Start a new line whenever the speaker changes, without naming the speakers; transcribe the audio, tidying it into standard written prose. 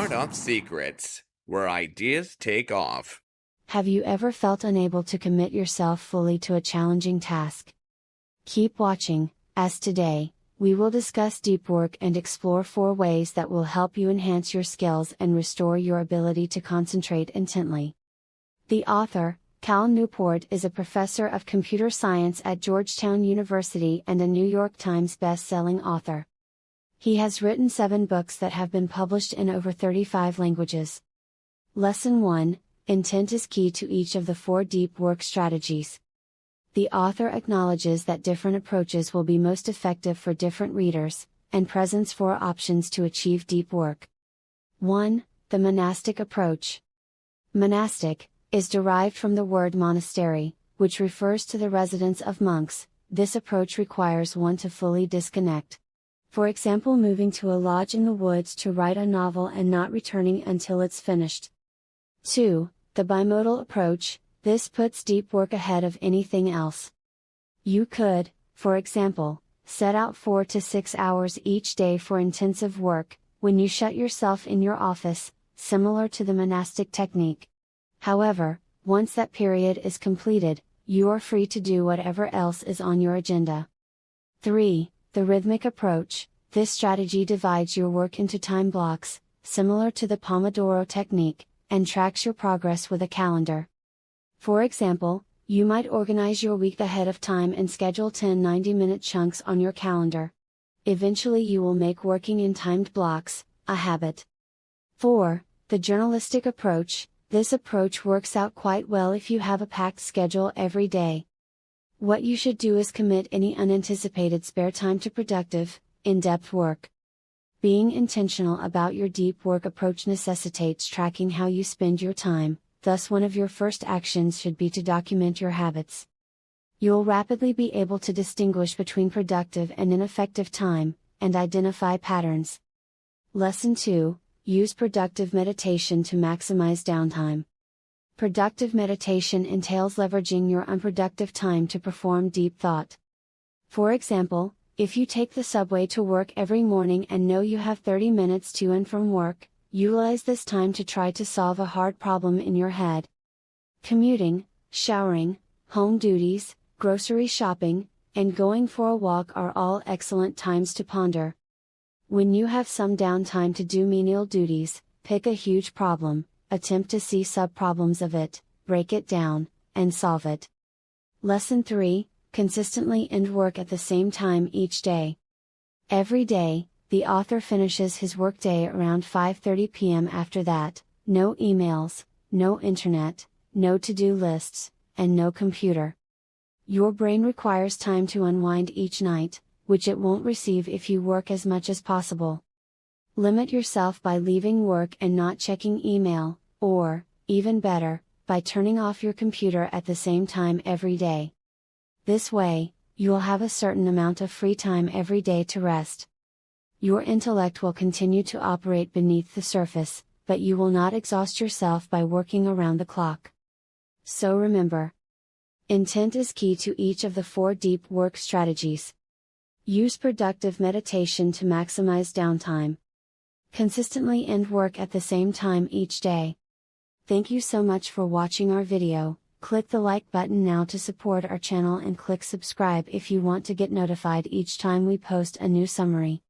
Startup Secrets, where ideas take off.
Have you ever felt unable to commit yourself fully to a challenging task? Keep watching, as today, we will discuss deep work and explore 4 ways that will help you enhance your skills and restore your ability to concentrate intently. The author, Cal Newport, is a professor of computer science at Georgetown University and a New York Times best-selling author. He has written 7 books that have been published in over 35 languages. Lesson 1: Intent is key to each of the 4 deep work strategies. The author acknowledges that different approaches will be most effective for different readers, and presents 4 options to achieve deep work. 1. The monastic approach. Monastic is derived from the word monastery, which refers to the residence of monks. This approach requires one to fully disconnect. For example, moving to a lodge in the woods to write a novel and not returning until it's finished. 2. The bimodal approach. This puts deep work ahead of anything else. You could, for example, set out 4 to 6 hours each day for intensive work, when you shut yourself in your office, similar to the monastic technique. However, once that period is completed, you are free to do whatever else is on your agenda. 3. The rhythmic approach. This strategy divides your work into time blocks, similar to the Pomodoro technique, and tracks your progress with a calendar. For example, you might organize your week ahead of time and schedule 10 90-minute chunks on your calendar. Eventually you will make working in timed blocks a habit. 4. The journalistic approach. This approach works out quite well if you have a packed schedule every day. What you should do is commit any unanticipated spare time to productive, in-depth work. Being intentional about your deep work approach necessitates tracking how you spend your time, thus one of your first actions should be to document your habits. You'll rapidly be able to distinguish between productive and ineffective time, and identify patterns. Lesson 2: Use productive meditation to maximize downtime. Productive meditation entails leveraging your unproductive time to perform deep thought. For example, if you take the subway to work every morning and know you have 30 minutes to and from work, utilize this time to try to solve a hard problem in your head. Commuting, showering, home duties, grocery shopping, and going for a walk are all excellent times to ponder. When you have some downtime to do menial duties, pick a huge problem, attempt to see sub-problems of it, break it down, and solve it. Lesson 3: Consistently end work at the same time each day. Every day, the author finishes his workday around 5:30 p.m. After that, no emails, no internet, no to-do lists, and no computer. Your brain requires time to unwind each night, which it won't receive if you work as much as possible. Limit yourself by leaving work and not checking email, or, even better, by turning off your computer at the same time every day. This way, you'll have a certain amount of free time every day to rest. Your intellect will continue to operate beneath the surface, but you will not exhaust yourself by working around the clock. So remember, intent is key to each of the 4 deep work strategies. Use productive meditation to maximize downtime. Consistently end work at the same time each day. Thank you so much for watching our video. Click the like button now to support our channel and click subscribe if you want to get notified each time we post a new summary.